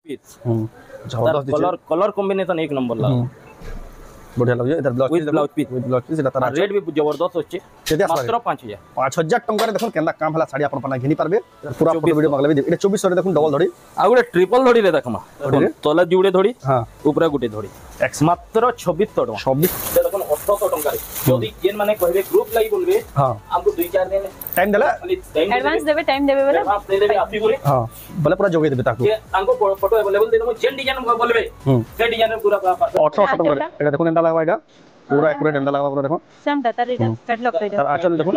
piece जबरदस्त colour colour combination एक number ला बढ़िया लागो इधर ब्लाउज विथ ब्लाउज पीस सेटा तारा रेट भी जबरदस्त होचे मात्र 5000 5000 टंका रे देखो केंदा काम हला साड़ी अपन पना घिनी पारबे पूरा फोटो वीडियो मगले भी एटा 2400 रे देखो डबल धड़ी आ गुटे ट्रिपल धड़ी रे देखमा तले जुड़े धड़ी हां ऊपर गुटे धड़ी मात्र 2600 टका 26 देखो 1800 टका रे जदी जेन माने कहबे ग्रुप लाई बोलबे हां हमको 2-4 दिन टाइम देला एडवांस देबे टाइम देबे बोले एडवांस दे देबे आफी बोले हां बोले पूरा जोगे देबे ताको ये तांको फोटो अवेलेबल दे दमु जेन डिजाइन बोलबे से डिजाइन रे पूरा 1800 टका रे एटा देखो केंदा लागबा एटा पूरा एक्यूरेट एंदा लागबा पूरा देखो सेम डाटा रे कैटलॉग रे आचल देखो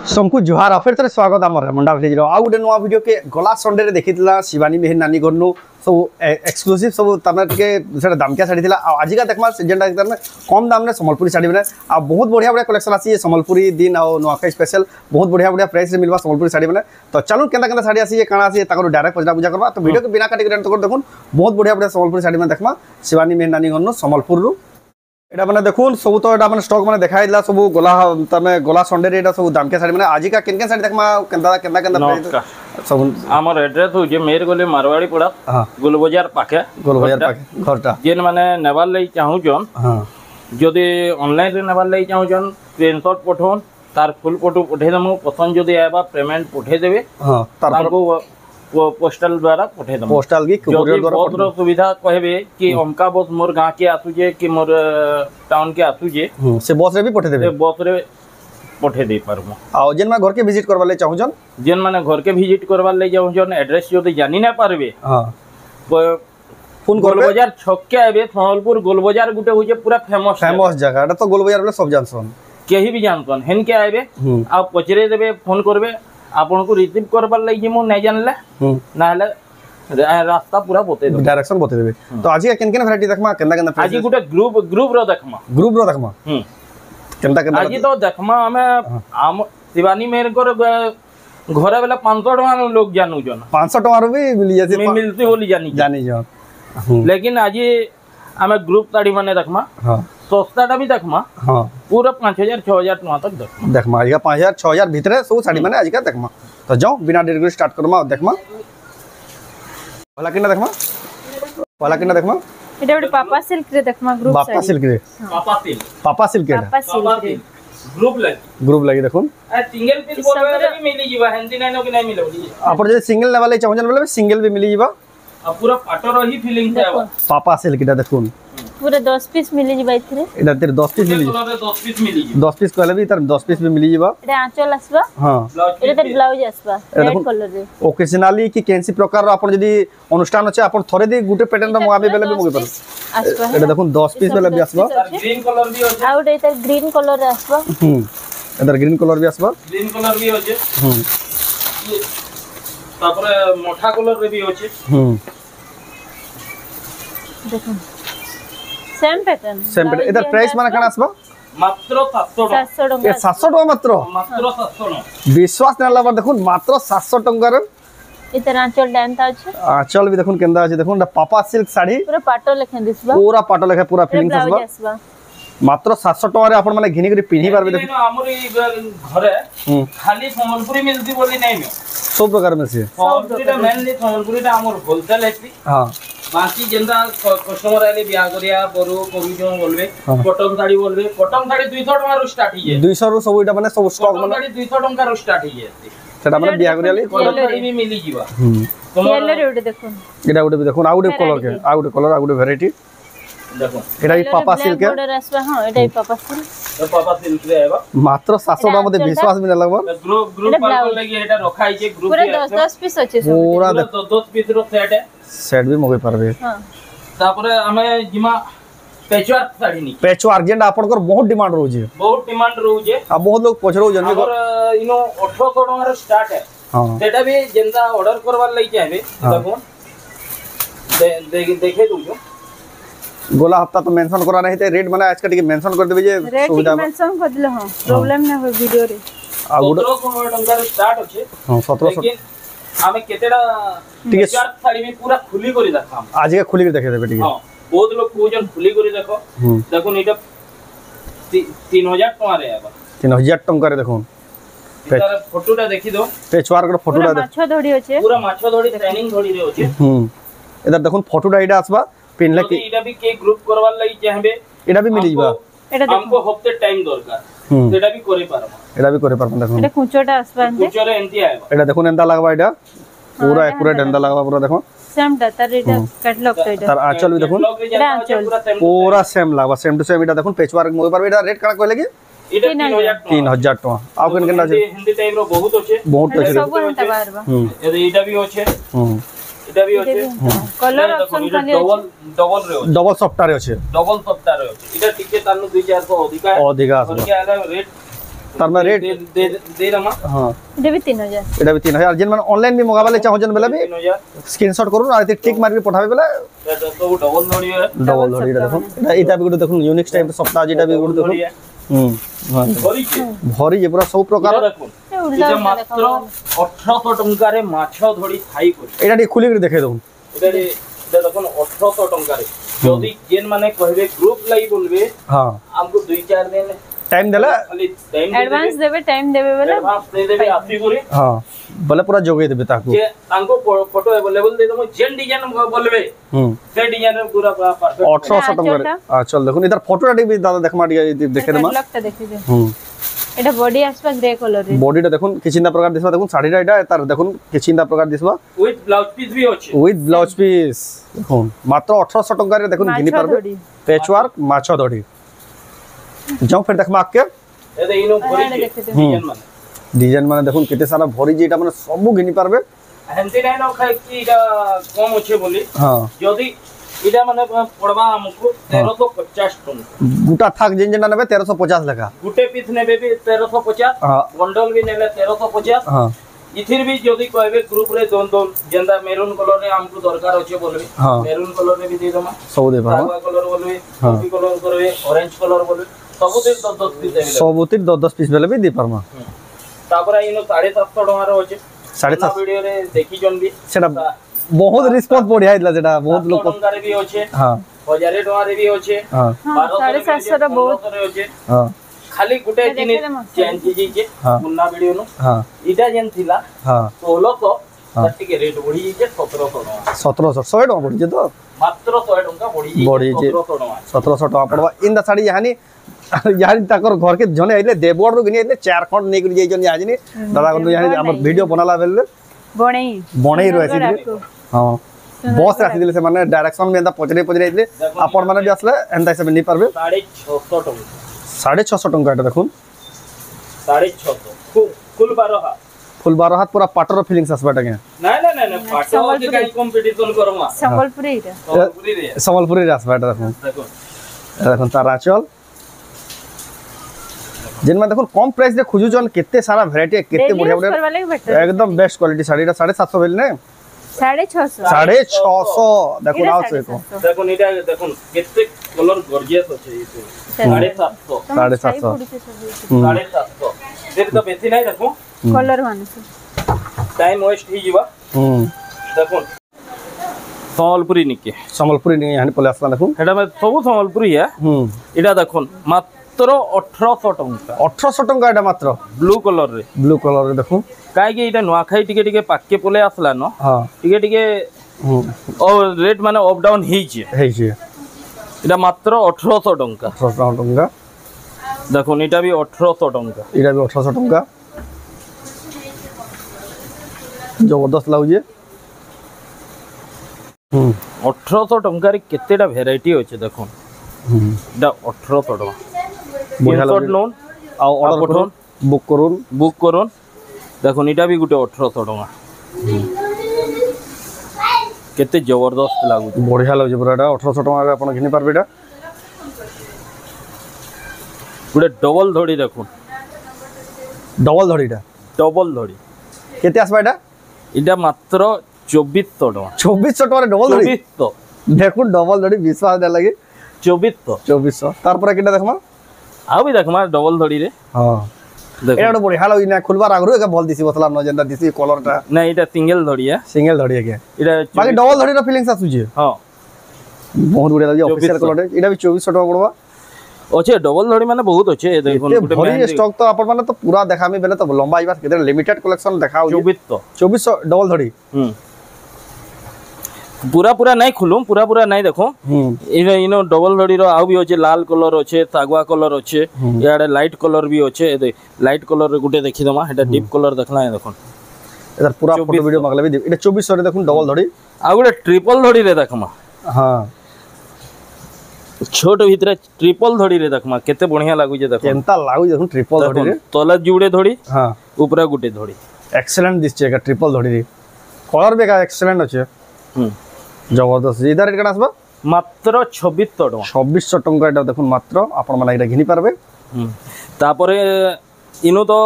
सबको जुहार फिर थे स्वागत आम मुंडा विलेज आउ गोटे नुआ वीडियो के गला संडे रे देखिथिला शिवानी मेहर नानी घरनु सब एक्सक्लूसिव सब तमे के सेटा दामकिया साड़ी थिला आज का देखमा जेंडा में कम दाम रे संबलपुरी साड़ी बने आ बहुत बढ़िया बढ़िया कलेक्शन आसी संबलपुरी दिन आ नुआखाई स्पेशल बहुत बढ़िया बढ़िया प्राइस रे मिलबा संबलपुरी साड़ी बने तो चलो केंदा केंदा साड़ी आसी काना आसी ताको डायरेक्ट पजरा पूजा करबा तो वीडियो के बिना काटी कर देखुन बहुत बढ़िया बढ़िया संबलपुरी साड़ी में देखमा शिवानी मेहर नानी घरनु संबलपुर रु एटा माने देखुन सब तो एटा माने स्टॉक माने देखाइ दिला सब गला तमे गला संडे रे एटा सब दाम के साड़ी माने आज का केन साड़ी देखमा केंदा केंदा केंदा सब हमर एड्रेस हो जे मेर गोले मारवाड़ी पड़ा हां गोल बाजार पाखे घरटा जेन माने नेबाल लई चाहू जन हां जदी ऑनलाइन रे नेबाल लई चाहू जन स्क्रीनशॉट पठोन तार फुल फोटो पठे दमु पसंद जदी आबा पेमेंट पठे देबे हां तार वो पोस्टल द्वारा पठे दम पोस्टल की कुरियर द्वारा बहुत सुविधा कहबे कि हमका बस मोर गां के आसु जे कि मोर टाउन के आसु जे से बस रे भी पठे देबे बस रे पठे दे परमो आ जेन में घर के विजिट करबा ले चाहू जन जेन माने घर के विजिट करबा ले जाऊ जन एड्रेस जदी जानि ना पारबे हां फोन गोल बाजार छक के आबे संबलपुर गोल बाजार गुटे होजे पूरा फेमस जगह एटा तो गोल बाजार बोले सब जानसन केही भी जानसन हेन के आबे आ पचरे देबे फोन करबे आपन को रिसीव करबार लागि जे मो नै जानले ना हले रास्ता पूरा बते दे डायरेक्शन बते देबे तो आज के केन वैरायटी देखमा केंदा केंदा आज गुटे ग्रुप रो देखमा केंदा केंदा आज तो देखमा हम शिवानी मेर कर घरे वाला 500 टका लोग जानू जन 500 टका रो भी मिली जासी मिलती बोली जानी जान लेकिन आज हमें ग्रुप साड़ी माने देखमा हां सस्ताटा भी देखमा हां पूरा 5000 6000 टका तक देखमा आज का 5000 6000 भीतर सब साड़ी माने आज का देखमा तो जाओ बिना देर के स्टार्ट करमा देखमा वाला किना देखमा एटा बडे पापा सिल्क रे देखमा ग्रुप साड़ी पापा सिल्क रे ग्रुप लगी देखुन सिंगल पीस बोलबे भी मिली जीवा हेंती नै नो कि नै मिलबी अपन जे सिंगल लेवल चाहू जन बोले सिंगल भी मिली जीवा अब पूरा पाटर ही फीलिंग है पापा सिल्क एटा देखुन पूरा 10 पीस मिली जीवा इथरे एटा तेरे 10 पीस मिली 10 पीस मिली 10 पीस कहले भी तार 10 पीस भी मिली जीवा एटा आंचल आसबा हां एटा तर ब्लाउज आसबा रेड कलर रे ओकेजनली कि केनसी प्रकार अपन जदी अनुष्ठान अछि अपन थरे दे गुटे पैटर्न रो मगाबे बेले भी मगे पर आसबा एटा देखुन 10 पीस बेले भी आसबा ग्रीन कलर भी होचे आउट एटा ग्रीन कलर रे आसबा एटा ग्रीन कलर भी आसबा ग्रीन कलर भी होचे तापर मोठा कलर रे भी होचे देखो सेम पैटर्न इधर प्राइस माने कना आसबा मात्र 700 टका ए 700 टका मात्र 700 विश्वास न लाबर देखुन मात्र 700 टका रे इधर आंचल डांता अछि आंचल भी देखुन केंदा अछि देखुन पापा सिल्क साड़ी पूरा पाटो लेखन दिसबा पूरा पाटो लेखा पूरा फीलिंग आसबा मात्र 700 टका रे आपण माने घिनी करी पिनी पारबे देखुन हमर घरे खाली संबलपुरी मिलती बोली नै में सब प्रकार में से संबलपुरी ता मेनली संबलपुरी ता हमर होलसेल है हां बाकी जेंदा कस्टमर आले बिया करिया बरो कोबिजो बोलबे कॉटन साड़ी बोलबे कॉटन साड़ी 200 टका रो स्टार्ट हिए 200 रो सब एटा माने सब स्टॉक माने साड़ी 200 टका रो स्टार्ट हिए सेटा माने बिया करिया ले कॉटन साड़ी भी मिली जीवा येलो रे देखुन एटा उडे भी देखुन आउडे कलर के आउडे कलर आउडे वैरायटी देखो एटा भी पापा सिल्क के बॉर्डर आसबा हां एटा भी पापा सिल्क तो पापा सिल्क रे आबा मात्र 700 टका मते विश्वास भी न लगबा ग्रुप पर लगी एटा रखाई जे ग्रुप पूरा 10 पीस अछि सब पूरा 10 पीस रो सेट है सेट भी मगे परबे हां तापरे हमें जिमा पेचवर्क साड़ी नी पेचवर्क जेंडा आपनकर बहुत डिमांड रहउजे आ बहुत लोग पछरो जन और इनो 1800 टका रो स्टार्ट है हां सेटा भी जेंदा ऑर्डर करवार लई चाहे देखो देखे दूजो गोला हफ्ता तो मेंशन करा नहीं थे रेट माने आज का टिके मेंशन कर देबे जे रेट सुविधा मेंशन कर दिले हां प्रॉब्लम ना हो वीडियो रे आ गुड 1700 टंका रे स्टार्ट होचे हां 1700 लेकिन आमे केतेडा टिके चार साड़ी में पूरा खुली करी देखा आज के खुली के देखे देबे टिके हां बहुत लोग पूजन खुली करी देखो देखो एटा 3000 टका रे आबा 3000 टंका रे देखो तार फोटोटा देखि दो पेचवार कर फोटोटा पूरा माछो धड़ी होचे पूरा माछो धड़ी ट्रेनिंग धड़ी रे होचे इधर देखो फोटोटा इडा आसबा पिनले कि एटा भी के ग्रुप करवार लई चाहबे एडा भी मिली बा एटा हमको हफ्ते टाइम दरकार सेटा भी करि पारबा एडा भी करे परम देखो एटा कुचोटा आसबा एंते कुचरे एंती आएबा एडा देखो एंदा लगबा एडा पूरा एक्यूरेट एंदा लगबा पूरा देखो सेम डाटा रेटा कैटलॉग तो एटा तार आंचल भी देखो एटा आंचल पूरा सेम लगबा सेम टू सेम एडा देखो पेचवार मोबाइल पर एडा रेट करा कहले कि एटा 3000 टका आ केन केन আছে हिंदी टाइप रो बहुत होचे बहुत আছে सब एटा बारबा एटा भी होचे एटा भी होचे कलर ऑप्शन खाली डबल रे होचे डबल सॉफ्टवेयर আছে डबल सॉफ्टवेयर होचे एटा टिके तानु 2-400 अधिका अधिका আছে और क्या आला रेट तार में रेट दे रमा हां एटा भी 3000 एटा भी 3000 जिन माने ऑनलाइन भी मंगावाले चाहो जन बेला भी 3000 स्क्रीनशॉट करू आ टिक मार के पठावे बेला तो डबल धड़ी है डबल धड़ी देखो एटा भी गुड देखो यूनिक टाइप सॉफ्टवेयर जेटा भी गुड देखो भरी के भरी जे पूरा सब प्रकार देखो एटा मात्र 1800 टंका रे माछो धड़ी खाई को एटा टी खुली के देखे दो एटा देखो 1800 टंका रे जदी जेन माने कहबे ग्रुप लाई बोलबे हां हमको 2-4 दिन टाइम देला खाली टाइम एडवांस देबे टाइम देबे बोले एडवांस दे देबे आसी गुरी हां बोले पूरा जोगे देबे ताको जे तांको फोटो अवेलेबल दे दमो जेन डिजाइन बोलबे से डिजाइन रे पूरा परफेक्ट 1800 टंका आ चल देखो इधर फोटो भी दादा देखमा देखे देमा कैटलॉग तो देखि दे एटा बॉडी आसबा ग्रे कलर रे बॉडीटा देखुन किछिंदा प्रकार दिसबा देखुन साड़ीटा एटा तार देखुन किछिंदा प्रकार दिसबा विथ ब्लाउज पीस भी होचे विथ ब्लाउज पीस देखुन मात्र 1800 टंका रे देखुन घिनी परबे पेचवर्क माछो धड़ी जाऊ फिर देखमा आके ए दे इनो भरी डिजाइन माने डिजाइन माने देखुन केते सारा भरी जेटा माने सब घिनी परबे हेंती नै न खाय कि इटा कम होचे बोली हां जदी इटा माने पड़बा हमको 1350 टंका गुटा थाक जेन जेना नेबे 1350 लगा गुटे पीस नेबे भी 1350 हां बंडल भी नेले 1350 हां इथिर भी जदी कहबे ग्रुप रे दोन दोन जेंदा मेरून कलर रे हमको दरकार होचे बोलबे मेरून कलर रे भी दे दमा सब दे पा सावा कलर बोलबे कॉफी कलर करबे ऑरेंज कलर बोलबे सबुतिर 10 पीस देबे सबुतिर 10 पीस बेले भी दे परमा तापर इनो 750 टका रे होचे 750 वीडियो रे देखि जन भी सेटा बहुत रिस्पांस बढ़िया आइला जेटा बहुत लोग टका रे भी होचे हां 1000 टका रे भी होचे हां 750 रे बहुत रे होचे हां खाली गुटे जिनिस चेंज कीजी जे पुन्ना वीडियो नो हां इटा जेन थिला हां 1600 तटिके रेट बढ़ी जे 1700 टका 1700 100 टका बढ़ी जे तो मात्र 100 टका बढ़ी जे 1700 टका 1700 टका पड़वा इन द साड़ी यानी यानी ताकर घर के जने आइले देवगढ़ रो गनी आइले चार खंड नै करी जाई जन यानी दादा को यानी हमर वीडियो बनाला बेले बणई रो आसी हां बॉस राखी दिले से माने डायरेक्शन में एंदा पचरे पचरे आइले आपण माने भी आसले एंदा से नै परबे 650 टका 650 टका एटा देखुन 650 फुल 12 फुल 12 हाथ पूरा पाटर फीलिंग्स आसबाटा के ना पाटो के काई कंपटीशन करवा संबलपुरी रे संबलपुरी आसबाटा देखुन देखुन तारा चल जिन में देखो कम प्राइस रे खुजु जन केते सारा वैरायटी केते बढ़िया बढ़िया एकदम बेस्ट क्वालिटी साड़ी 750 बेल ने 650 650 देखो नाउ से देखो नीटा देखो केते कलर गॉर्जियस होचे इसे 750 750 देर तो बेसी नहीं देखो कलर माने टाइम वेस्ट ही जीवा देखो संबलपुरी निके संबलपुरी नहीं यानी पले असला देखो एटा में सब संबलपुरी है एटा देखो मात्र 1800 टंका 1800 टंका एटा मात्र ब्लू कलर रे देखो काहे कि एटा नुआखाई टिके टिके पाके पले आसला न हां टिके टिके और रेट माने अप डाउन हे छै एटा मात्र 1800 टंका 1800 टंका देखो एटा भी 1800 टंका एटा भी 1800 टंका जबरदस्त लागुजे 1800 टंका रे केतेटा वैरायटी होचे देखो एटा 1800 टंका बढ़िया लाग नोन आ ऑर्डर करून बुक करून देखो एटा भी गुटे 1800 टंका केते जबरदस्त लागु बढ़िया लागुजे पूराटा 1800 टंका रे आपण घिनि पारबेटा गुटे डबल धड़ी देखो डबल धड़ी কেতে আসবা এটা এটা মাত্র 2400 টাকা 2400 টাকা ডবল ধড়ি 2400 দেখুন ডবল ধড়ি বিশ্বাস দেয়া লাগে 2400 তারপরে কিটা দেখমা ଆଉ ବି ଦେଖମା ଡବଲ ଧଡ଼ିରେ ହଁ ଦେଖ এটা বড়িয়া লাগি না খুলবার আগরু একা বল দিছি বতলা ন যেটা দিছি কলরটা ନା ଏଇଟା ସିଙ୍ଗଲ ଧଡ଼ିଆ সিঙ্গেল ধড়ি একে ଏଇଟା বাকি ডবল ধড়ির ফিলিংস আসুছে ହଁ বহুত বড়িয়া লাগি অফিশিয়াল কলর এটা বি 2400 টাকা পড়বা ଅଛେ ଡବଲ ଧଡ଼ି ମାନେ ବହୁତ ଅଛେ ଦେଖୁନ ଗୋଟେ ভরি স্টক তো আপন মানে তো পুরা দেখামি বেলে তো লম্বা আইবা কেতে লিমিটেড কালেকশন দেখাও 2400 ডবল ধড়ি पूरा पूरा नहीं खुलूम पूरा नहीं देखो इनो डबल धड़ी रो आउ भी अच्छे लाल कलर अच्छे सागुआ कलर अच्छे याडे लाइट कलर भी अच्छे लाइट कलर रे गुटे देखि दमा एटा डीप कलर देखला है देखो एदार पूरा फोटो वीडियो मागले भी एटा 2400 रे देखुन डबल धड़ी आ गुटे ट्रिपल धड़ी रे देखमा हां छोट भीतर ट्रिपल धड़ी रे देखमा केते बढ़िया लागु जे देखो केनता लागु देखुन ट्रिपल धड़ी रे तले जुड़े धड़ी हां ऊपर गुटे धड़ी एक्सीलेंट दिसचे का ट्रिपल धड़ी रे कलर भी का एक्सीलेंट अच्छे जबरदस्त इधर रेट आसबा मात्र 2600 टका 2600 टका এটা দেখুন মাত্র আপন মানে এটা ঘিনি পারবে তারপরে ইনো তো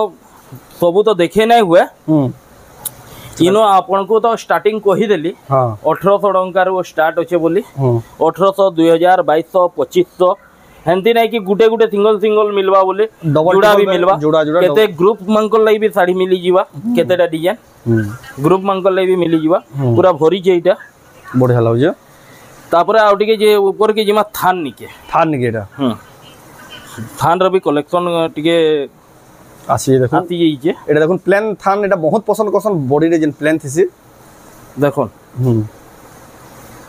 সবু তো দেখে নাই হুয়ে ইনো আপনকো তো স্টার্টিং কহি দেলি हां 1800 टंकार वो स्टार्ट होचे बोली 1800 2000 2200 2500 हेंती नहीं कि गुटे गुटे सिंगल मिलवा बोले जुड़ा भी मिलवा केते ग्रुप मंकल लाई भी साड़ी मिली जीवा केतेटा डिजाइन ग्रुप मंकल लाई भी मिली जीवा पूरा भरी जे इटा बढ़िया लागो तापरे आउ टिके जे ऊपर के जिमा थान निके एटा थान रो भी कलेक्शन टिके आसी देखो आती जे एटा देखुन प्लेन थान एटा बहुत पसंद करसन बॉडी रे जिन प्लेन थिसी देखुन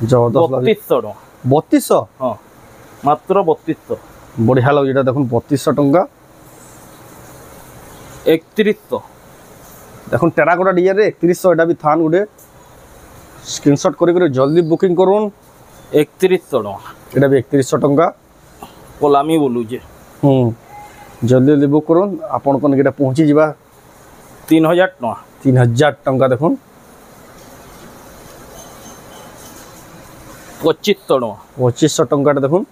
जबरदस्त लागे 3200 हां मात्र 3200 बढ़िया लागो एटा देखुन 3200 टका 3100 देखुन टेराकोटा डिजाइन रे 3100 एटा भी थान गुडे स्क्रीनशॉट करी जल्दी बुकिंग करूँ 3100 टका एटा भी 3100 टका कोलामी बोलू जे जल्दी जल्दी बुक करूँ आपन कोन केटा पहुंची जिबा 3000 टका 3000 टका देखुन 2500 टका देखुन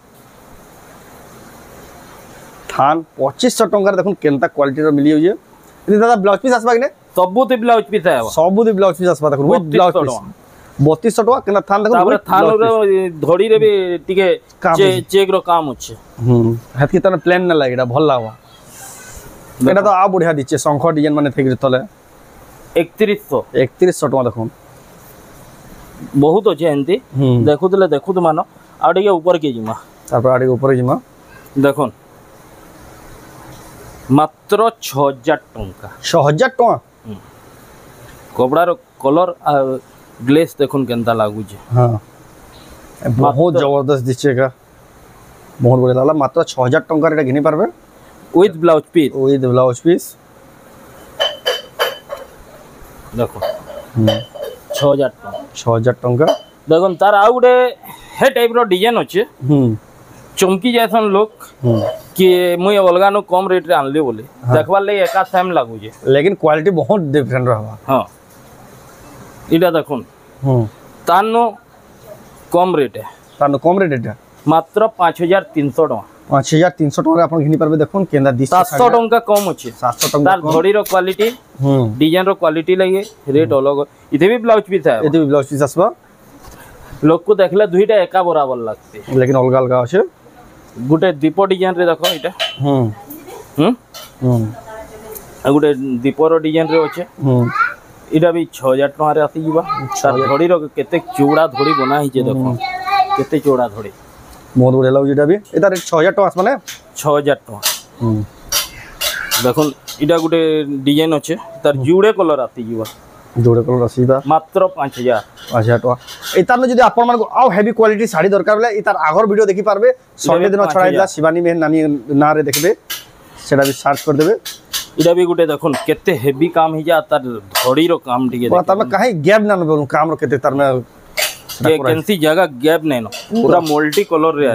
थान 2500 टका देखुन केनता क्वालिटी रो मिली होजे इदि दादा ब्लाउज पीस आसबा कि सबु ते ब्लाउज पीस आबा सबु ते ब्लाउज पीस आसबा देखुन विथ ब्लाउज पीस 3200 टका केना थान देखुन तापर थान रो धड़ी रे भी टिके चेक रो काम होचे हाथ की तने प्लेन न लागेडा भल लागवा एटा तो आ बढ़िया दिचे शंख डिजाइन माने थेक तले 3100 टका देखुन बहुत अच्छे एंती देखुले मानो आ टिके ऊपर के जिमा तापर आ टिके ऊपर जिमा देखुन मात्र 6000 टका 6000 टका कपड़ार कलर ग्लेस देखुन केनता लागु जे हां बहुत जबरदस्त दिचे का बहुत बढ़िया लागला मात्र 6000 टका रे घिनी पारबे विथ ब्लाउज पीस देखो 6000 टका देखो तार आ गुटे हे टाइप रो डिजाइन अच्छे चमकी जैसन लोग कि मुई अलगा नो कम रेट रे आनले बोले देखबार ले एका सेम लागु जे लेकिन क्वालिटी बहुत डिफरेंट रहबा हां इटा देखुन तानो कम रेट है एटा मात्र 5300 टका 5300 टका अपन घिनी पारबे देखुन केंदा 700 टका कम अछि 700 टका तार धड़ी रो क्वालिटी डिजाइन रो क्वालिटी लगे रेट अलग इथे भी ब्लाउज पीस है एते भी ब्लाउज पीस आसबा लोग को देखले दुईटा एका बराबर लगते लेकिन अलग अलग আছে गुटे दीप डिजाइन रे देखो इटा गुटे दीप रो डिजाइन रे अछि इटा भी 6000 टका रे आसी जीवा तार धड़ी रो केते चौड़ा धड़ी बना हिचे देखो केते चौड़ा धड़ी बहुत बढ़िया लागो इटा भी एटा रेट 6000 टका माने 6000 टका देखो इटा गुटे डिजाइन अछि तार जुड़े कलर आसी जीवा जोड़े कलर आसीबा मात्र 5000 टका एतार न जदी आपन मन को आउ हेवी क्वालिटी साड़ी दरकार बेले इतार आगर वीडियो देखि पारबे संडे दिन छड़ाई दिला शिवानी मेहन नानी ना रे देखबे सेटा भी सर्च कर देबे इडा भी गुटे देखुन केते हेवी काम हि जा तार धड़ी रो काम टिके देखो तार में काहे गैप ना बोलू काम रो केते तार में कैंसी जगह गैप नहीं नो पूरा मल्टी कलर रे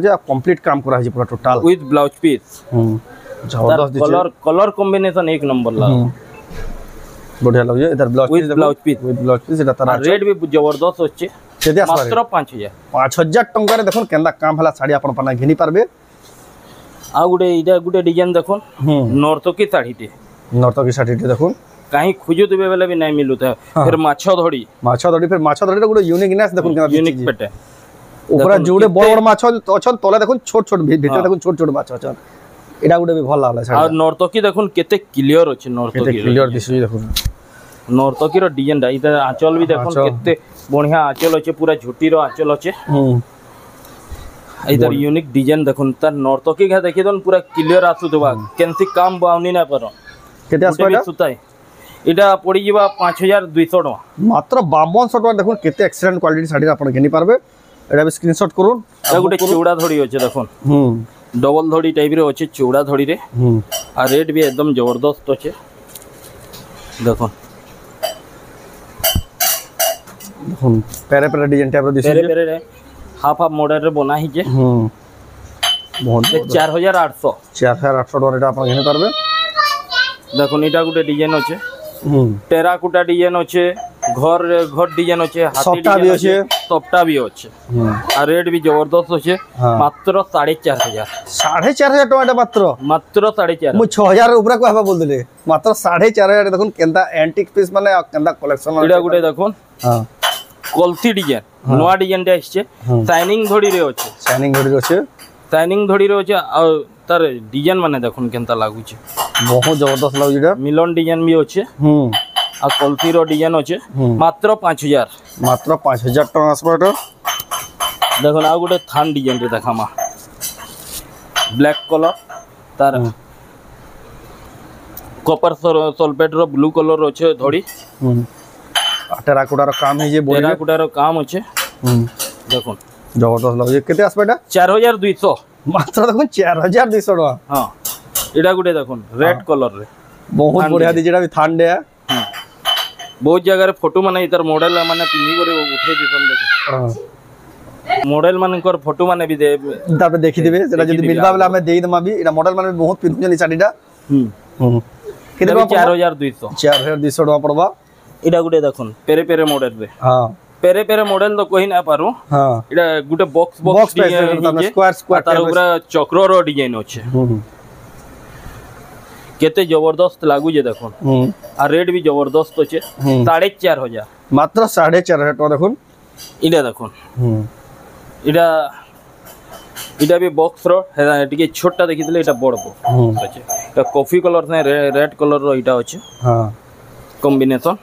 जे कंप्लीट काम करा है पूरा टोटल विथ ब्लाउज पीस जबरदस्त कलर कॉम्बिनेशन एक नंबर ला बढ़िया लगे इधर ब्लाउज पीस एटा तार रेट भी जबरदस्त होचे केते आसबा मात्र 5000 टका रे देखुन केंदा काम हला साड़ी अपन पना घिनी पारबे आ गुटे इडा गुटे डिजाइन देखुन नॉर्थ की साड़ी टे देखुन कहीं खोजुवे बेले भी नहीं मिलुता फिर माछ धड़ी फिर माछ धड़ी गोटे यूनिकनेस देखुन केना यूनिक पेटे ऊपर जोड़े बड़ बड़ माछ अछन तले देखुन छोट छोट भीतर देखुन छोट छोट माछ अछन एटा गोटे भी भल लागला और नर्तकी देखुन केते क्लियर अछि नर्तकी क्लियर दिसुई देखुन नर्तकी रो डिजाइन दा इधर आंचल भी देखुन केते बढ़िया आंचल अछि पूरा झुटी रो आंचल अछि इधर यूनिक डिजाइन देखुन त नर्तकी का देखि दन पूरा क्लियर आसुतबा केनसी काम बाउनी ना पर केते आसबा सुताई इटा पड़ी जीवा 5200 टका मात्र 5200 टका देखुन केते एक्सीलेंट क्वालिटी साड़ी आपण घेनी पारबे एटा भी स्क्रीनशॉट करूँ आ गोटे चौड़ा धड़ी अच्छे देखुन डबल धड़ी टाइप रे अच्छे चौड़ा धड़ी रे आ रेट भी एकदम जबरदस्त अच्छे देखुन पेरे पेरे डिजाइन टाइप दिस पेरे पेरे रे हाफ हाफ मॉडल रे बना ही जे बहुत 4800 टका एटा आपण घेनी पारबे देखुन इटा गोटे डिजाइन अच्छे टेराकोटा डिजाइन अच्छे घर घर डिजाइन अच्छे हाथी डिजाइन अच्छे सप्ता भी अच्छे आ रेट भी जबरदस्त अच्छे मात्र 4500 टका मात्र 4500 मु 6000 ऊपर को हबा बोल देले मात्र 4500 देखुन केंदा एंटीक पीस माने केंदा कलेक्शन इडा गुटे देखुन हां कलसी डिजाइन नवा डिजाइन टे आछे शाइनिंग धड़ी रे अच्छे शाइनिंग धड़ी रे अच्छे आ तार डिजाइन माने देखुन केंता लागु छे बहुत जबरदस्त लागु इडा मिलन डिजाइन भी अच्छे आ कलसी रो डिजाइन अच्छे मात्र 5000 टका आसबाटा देखुन आ गुटे थान डिजाइन रे देखामा ब्लैक कलर तार कॉपर सल्फेट रो ब्लू कलर अच्छे धड़ी टेराकोटा रो काम है जे टेराकोटा रो काम अच्छे देखुन जबरदस्त लागु केते आसबाटा 4200 मात्र देखुन 4200 टका हां एडा गुटे देखुन रेड कलर रे बहुत बढ़िया दी जेडा भी थान दे बहुत जगह रे फोटो माने इतर मॉडल माने पिन्ही करे उठे दिसन देख मॉडल मानकर फोटो माने भी दे तापर देखि देबे जेडा जदी मिलबा वाला हमें देई दमा भी एडा मॉडल माने बहुत पिन्हु जनी साडीडा केते 4200 टका पड़बा एडा गुटे देखुन पेरे पेरे मॉडल रे हां पेरे पेरे मॉडल तो कहि ना पारू हां एडा गुटे बॉक्स स्क्वायर तार ऊपर चक्र रो डिजाइन अछि केते जबरदस्त लागु जे देखुन आ रेट भी जबरदस्त अछि 4500 मात्र 4500 टका देखुन इडा देखुन इडा भी बॉक्स रो टिके छोटा देखितले एटा बड़ बॉक्स अछि एटा कॉफी कलर ने रेड कलर रो इटा अछि हां कॉम्बिनेशन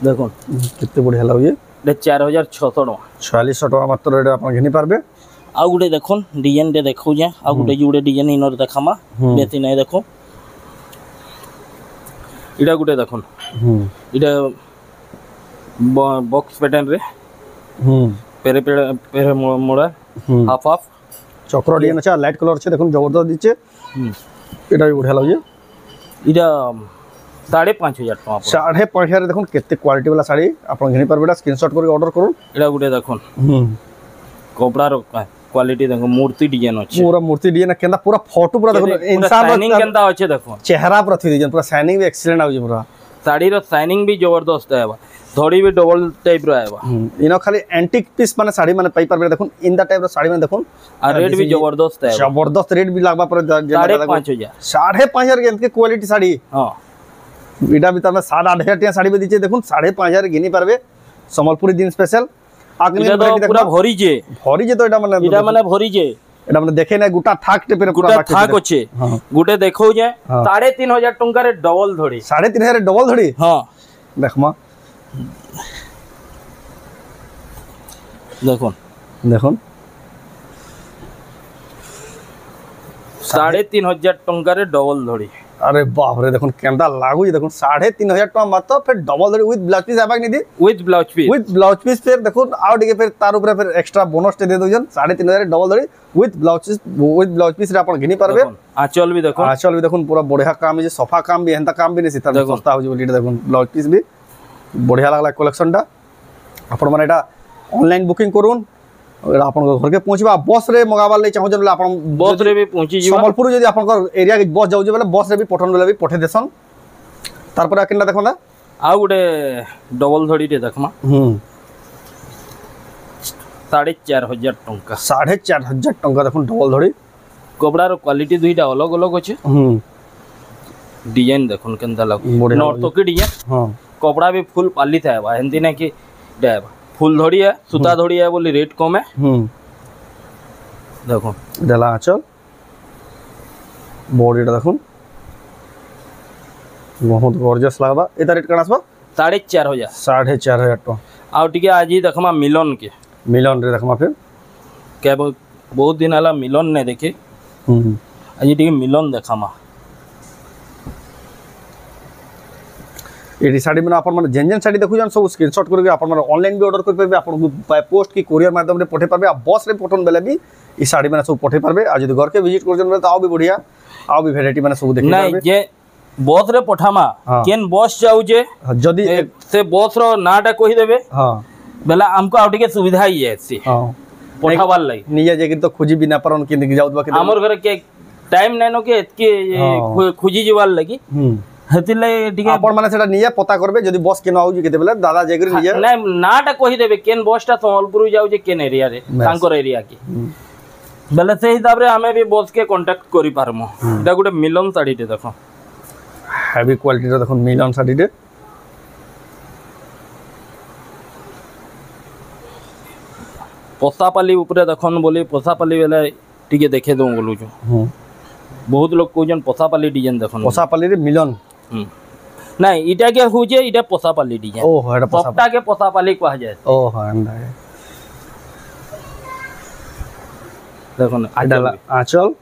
देखुन केते बढ़िया लागु ये 4600 टका 4600 टका मात्र एटा आपण घेनी पारबे आ गुटे देखुन डिजाइन दे देखौ जे आ गुटे जुड़े डिजाइन इनर देखामा बेसी नै देखो इडा गुटे देखुन इडा बॉक्स पैटर्न रे पेरे पेरे पेरे मोड़ा हाफ हाफ चक्र डिजाइन अच्छा लाइट कलर छे देखुन जबरदस्त दिचे एटा भी बढ़िया लागु इडा 5500 टका 5500 देखुन केते क्वालिटी वाला साड़ी आपण घेनी पारबेटा स्क्रीनशॉट करके ऑर्डर करू एटा गुटे देखुन कपड़ा रो क्वालिटी देखो मूर्ति डिजाइन अछि पूरा मूर्ति डिजाइन केंदा पूरा फोटो पूरा देखो इंसान शाइनिंग केंदा अछि देखो चेहरा पर थी डिजाइन पूरा शाइनिंग भी एक्सीलेंट आउ पूरा साड़ी रो शाइनिंग भी जबरदस्त आबा धड़ी भी डबल टाइप रो आबा इनो खाली एंटीक पीस माने साड़ी माने पाई परबे देखुन इन द टाइप रो साड़ी माने देखुन आ रेट भी जबरदस्त आबा जबरदस्त रेट भी लागबा पर 5500 के इनके क्वालिटी साड़ी हां इडा भी तमे 7-8 टिया साड़ी में दीचे देखुन 5500 गिनी परबे संबलपुरी दिन स्पेशल आगनी पूरा भरी जे तो एटा माने भरी जे एटा माने देखे ना गुटा थाक टे पे गुटा थाक अछि गुटे देखौ जे 3500 टंका रे डबल धड़ी 3500 डबल धड़ी हां देखमा देखुन 3500 टंका रे डबल धड़ी अरे बाप रे देखुन केंदा लागु देखुन 3500 टका मात्र फिर डबल धड़ी विथ ब्लाउज पीस आबा निदी विथ ब्लाउज पीस फिर देखुन आउ डिके फिर तार ऊपर फिर एक्स्ट्रा बोनस टे दे दोजन 3500 डबल धड़ी विथ ब्लाउज पीस रे आपण घिनी पारबे आंचल भी देखुन पूरा बढ़िया काम है सफा काम भी हेंता काम भी नहीं सीता सस्ता हो बोली देखुन ब्लाउज पीस भी बढ़िया लागला कलेक्शन टा आपण माने एटा ऑनलाइन बुकिंग करून आपन घर के पहुंचबा बस रे मगावा ले चाहू जले आपन बस रे भी पहुंची जीवा संबलपुर जदी आपन एरिया के बस जाउ जले बस रे भी पठन ले भी पठे देसन तार पर केनला देखला आ गुटे डबल धड़ी टे देखमा 4500 टंका 4500 टंका देखुन डबल धड़ी कपड़ा रो क्वालिटी दुईटा अलग अलग अछि डिजाइन देखो केनता लागु नर्तकी डिजाइन हाँ कपड़ा भी फुल पाली था एमती ना कि फुल धड़ी है सूता धड़ी है बोली रेट कम है देखो देला आंचल बॉडीटा देखुन बहुत गॉर्जियस लागबा एता रेट कण आसबा 4,500 4,500 टका आउ टिके आज देखमा मिलन के मिलन रे देखमा फिर क्या बहुत दिन आला मिलन ने देखे आज टिके मिलन देखामा एडी साड़ी में आपण माने जेन साड़ी देखु जन सब स्क्रीनशॉट करके आपण माने ऑनलाइन भी ऑर्डर कर परबे आपण बाय पोस्ट की कोरियर माध्यम रे पठे परबे आ बस रे पठन बेले भी ई साड़ी में सब पठे परबे आ जदी घर के विजिट कर जन तो आउ भी बढ़िया आउ भी वैरायटी माने सब देखि नहीं जे बस रे पठामा केन बस जाउ जे जदी से बस रो नाटा कहि देबे हां बेला हमको आउ टिके सुविधा ही है से हां पठावाल लाई निया जे तो खोजी बिना परन के जाउत बा के हमर घर के टाइम नै नो के एतके खोजी जीवाल लगी हेतिले टिके आपण माने सेटा निया पता करबे जदी बस केन आउ जे केते बेले दादा जेगर निया नै नाटा कहि देबे केन बसटा संबलपुर जाउ जे केन एरिया रे तांकर एरिया के बेले से हिसाब रे हमें भी बस के कांटेक्ट करि पारमो एटा गुटे मिलन साड़ी ते देखो हैवी क्वालिटी रो देखो मिलन साड़ी रे पोसापाली ऊपर देखन बोली पोसापाली बेले टिके देखे दो बोलु जो बहुत लोग कहजन पोसापाली डिजाइन देखन पोसापाली रे मिलन नहीं इटा के होजे इटा पोसापाली डिजाइन ओ एटा पोपटा के पोसापाली कहा जाय ओ हां अंडा देखन आंचल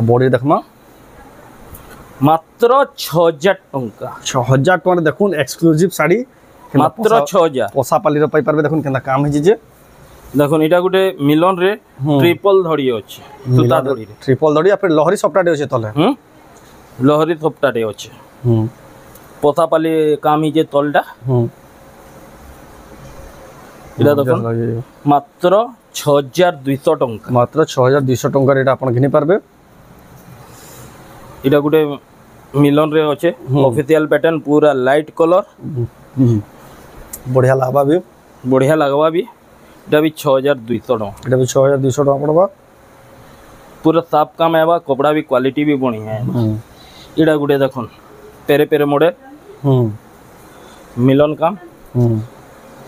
बॉडी देखमा मात्र 6,000 टंका 6,000 टका देखुन एक्सक्लूसिव साड़ी मात्र 6,000 पोसापाली रो पाई परबे देखुन केना काम हे जे देखो इटा गुटे मिलन रे ट्रिपल धड़ी अछि सूता धड़ी रे ट्रिपल धड़ी या फिर लहरी सप्ताटे अछि तले लहरी सप्ताटे अछि पोसापाली काम ही जे तलटा इटा देखो मात्र 6,200 टंका मात्र 6,200 टंका रे आपण घिनि पारबे इटा गुटे मिलन रे अछि ऑफिशियल पैटर्न पूरा लाइट कलर बढ़िया लागबा भी बढ़िया लागबा भी इटा भी 6,200 टंका इटा भी 6,200 टंका पड़बा पूरा साफ काम है कपड़ा भी क्वालिटी भी बढ़िया है इटा गुटे देखन पेरे पेरे मॉडल मिलन काम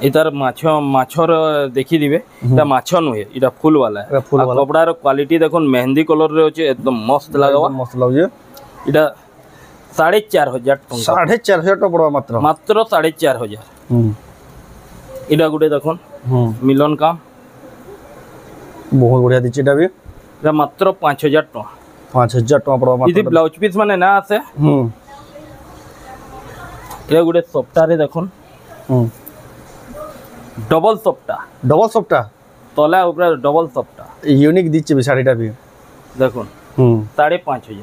इतार माछर देखि दिबे इटा माछ नुहे इटा फुल वाला है कपड़ा रो क्वालिटी देखन मेहंदी कलर रे अछि एकदम मस्त लागबा मस्त लागजे इटा 4,500 टंका 4,500 टका पड़बा मात्र 4,500 इटा गुटे देखन मिलन काम बहुत बढ़िया दिछि इटा भी इटा मात्र 5,000 टका 5,000 टका पड़बा मात्र इदि ब्लाउज पीस माने ना आसे इटा गुटे सप्ताह रे देखन डबल सप्ता तला ऊपर डबल सप्ता यूनिक दिछि भी साड़ीटा भी देखुन 5,500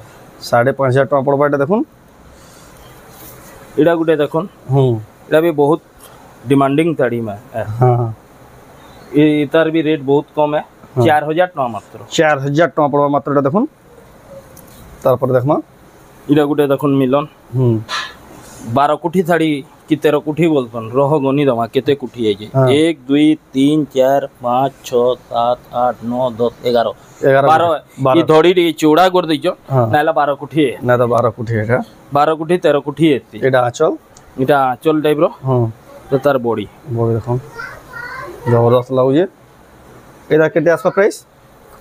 5,500 टका पड़बा एटा देखुन इटा गुटे देखुन इटा भी बहुत डिमांडिंग साड़ी में हां इतार भी रेट बहुत कम है 4,000 टका मात्र 4,000 टका पड़बा मात्र एटा देखुन तार पर देखमा इटा गुटे देखुन मिलन 12 कुठी साड़ी कि 13 कुठी बोलतन रह गनी दमा केते कुठी है जे 1 2 3 4 5 6 7 8 9 10 11 12 ये धड़ी टी चौड़ा कर दिजो नाला 12 कुठी है ना तो 12 कुठी है 12 कुठी 13 कुठी है एटा आंचल टाइप रो तो तार बॉडी देखो जबरदस्त लागु जे एदा केते आसपा प्राइस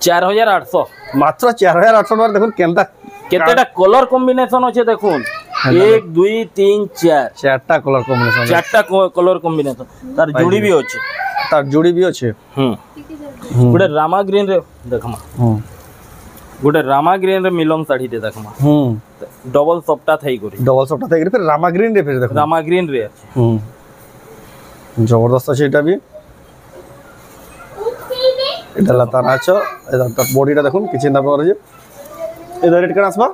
4,800 मात्र 4,800 बार देखो केनता केतेटा कलर कॉम्बिनेशन अछि देखुन 1 2 3 4 चारटा कलर कॉम्बिनेशन चारटा कलर कॉम्बिनेशन तार जोड़ी भी अछि गुटे रामा ग्रीन रे देखमा गुटे रामा ग्रीन रे मिलन साड़ी दे देखमा डबल सप्ता थाई करी फिर रामा ग्रीन रे फिर देखो रामा ग्रीन रे जबरदस्त अछि एटा भी एटा लता नाच एटा बॉडीटा देखुन किछि ना पर जे एदा रेट कना आसबा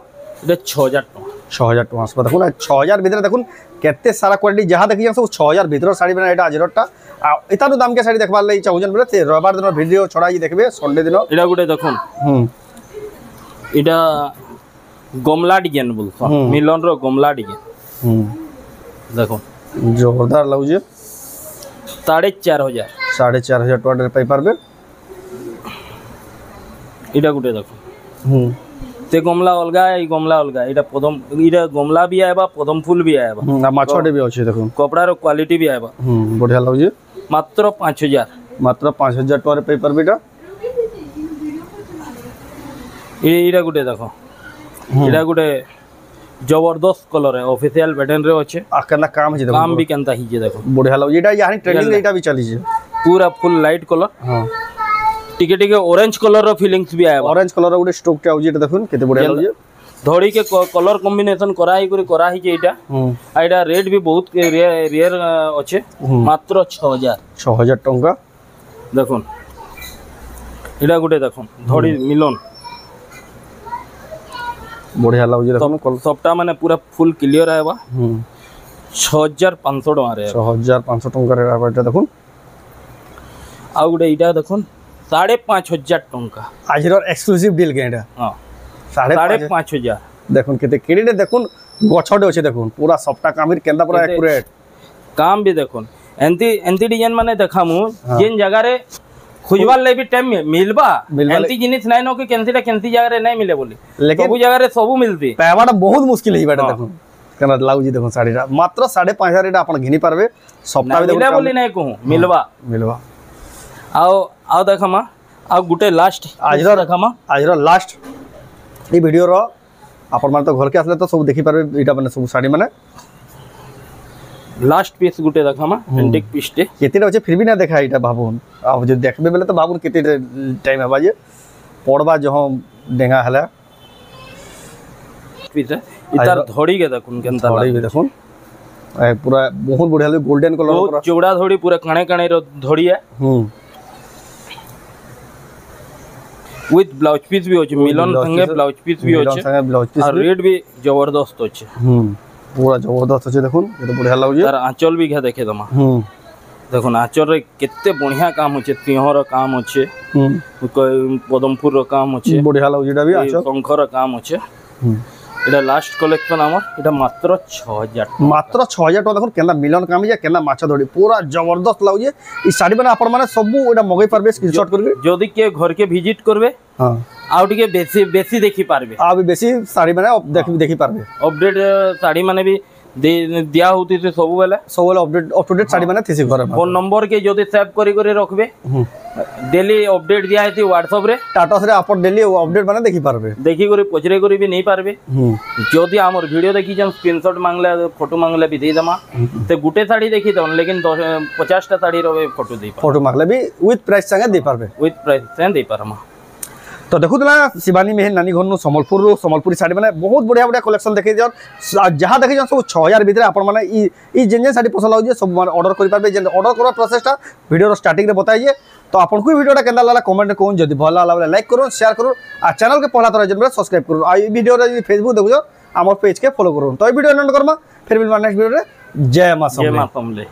एटा 6,000 टका 6,000 टका आसबा देखुन 6,000 भीतर देखुन केते सारा क्वालिटी जहां देखि सब 6,000 भीतर साड़ी बना एटा अजरटा आ एतानु दाम के साड़ी देखबार लई चाहुजन बरे ते रविवार दिन वीडियो छड़ाई देखबे संडे दिन एटा गुटे देखुन एटा गमला डिजाइन बोलतो मिलन रो गमला डिजाइन देखो जोरदार लागुजे 4,500 4,500 टका पाई पारबे एटा गुटे देखो ते गमला अलगा ए गमला अलगा एटा पदम इटा गमला भी आएबा पदम फूल भी आएबा आ माछटे भी अछि देखो कपड़ार क्वालिटी भी आएबा बढ़िया लागुजे मात्र 5000 मात्र 5000 टका पेपर बेटा एटा गुटे देखो एटा गुटे जबरदस्त कलर है ऑफिशियल पैटर्न रे अच्छे आ केना काम है काम भी केनता ही जे देखो बढ़िया लागुजे एटा यानी ट्रेंडिंग एटा भी चली जे पूरा फुल लाइट कलर हां टिके टिके ऑरेंज कलर रो फीलिंग्स भी आएबा ऑरेंज कलर रो गुटे स्टॉक टे आउजे देखुन केते बढ़िया लागुजे धड़ी के कलर कॉम्बिनेशन करा ही एटा एटा रेट भी बहुत रेयर अच्छे मात्र 6000 टंका देखुन एटा गुटे देखुन धड़ी मिलन बढ़िया लागुजे देखुन सबटा माने पूरा फुल क्लियर आएबा 6500 टका रे 6500 टंका रे आबा देखुन आ गुटे एटा देखुन 5500 टंका आज रो एक्सक्लूसिव डील के एटा हां 5500 देखुन केते केडे देखुन गछडे अछि देखुन पूरा सफ्टा कामिर केंदा पूरा एक्यूरेट काम भी देखुन एंती डिजाइन माने देखामु जेन जगह रे खुजवार ले भी टाइम मिलबा एंती जिनिस नै नो के केंती जगह रे नै मिले बोली लेकिन सब जगह रे सब मिलती पावाटा बहुत मुश्किल है बाटा देखुन केना लागुजी देखुन साड़ीटा मात्र 5500 एटा अपन घिनी पारबे सफ्टा भी देखुन बोली नै कहूं मिलबा आओ देखमा आ गुटे लास्ट आज रो लास्ट ई वीडियो रो अपन माने तो घर के आसले तो सब देखि पारबे एटा माने सब साड़ी माने लास्ट पीस गुटे देखमा एंटिक पीस टे केतेटा होचे फिर भी ना देखा एटा बाबून आ जे देखबे बेले तो बाबून केते टाइम हेबा जे पड़बा जहां डेंगा हला पीस इतार धड़ी के देखुन केनता धड़ी के देखुन पूरा बहुत बढ़िया ले गोल्डन कलर पूरा चौड़ा धड़ी पूरा कणे कणे रो धड़ी है विथ ब्लाउज पीस भी होचे मिलन संगे ब्लाउज पीस भी होचे और रेट भी जबरदस्त होचे पूरा जबरदस्त होचे देखुन ये तो बढ़िया लागुजे तार आंचल भी घे देखे दमा देखुन आंचल रे केते बढ़िया काम होचे तिहर काम होचे पदमपुर रो होचे बढ़िया लागुजे एटा भी आंचल शंकर काम होचे एटा लास्ट कलेक्शन हमर एटा मात्र 6000 टका देखुन केना मिलन काम या केना माछा धड़ी पूरा जबरदस्त लागुजे ई साड़ी बना अपन माने सब एटा मगै पारबे स्क्रीनशॉट करके जदी के घर के विजिट करबे हां आउट के बेसी देखि पारबे आ बेसी साड़ी बना देखि पारबे अपडेट साड़ी माने भी दिया होती से सब बेले अपडेट अप टू डेट साड़ी माने थिसी घर फोन नंबर के जदी सेव करी रखबे डेली अपडेट दिया हेती व्हाट्सएप रे स्टेटस रे अपन डेली अपडेट माने देखि पारबे देखि करी पचरे करी भी नहीं पारबे जदी हमर वीडियो देखि जन स्क्रीनशॉट मांगले फोटो मांगले भी दे दमा ते गुटे साड़ी देखि दन लेकिन 50 टा साड़ी रो फोटो मांगले भी विथ प्राइस संगे दे पारबे विथ प्राइस संगे दे पारमा तो देखुला शिवानी मेहन नानी घर सम्बलपुरी साड़ी माने बहुत बढ़िया बढ़िया कलेक्शन देखे जहाँ देखे सब 6000 भितर आपण माने ई जेन साड़ी पसंद लागे सब माने ऑर्डर करि पारबे जे ऑर्डर करवा प्रोसेसटा वीडियो स्टार्टिंग रे बताइए तो आपन को वीडियोटा केंदा लागला कमेंट कोन जदी भला लागला लाइक करू शेयर करू आ चैनल के पहला तरह जन सब्सक्राइब करू आ ई वीडियो रे फेसबुक देखो हमर पेज के फॉलो करू तो ई वीडियो एंड करमा फिर मिलबा नेक्स्ट वीडियो रे जय मां समले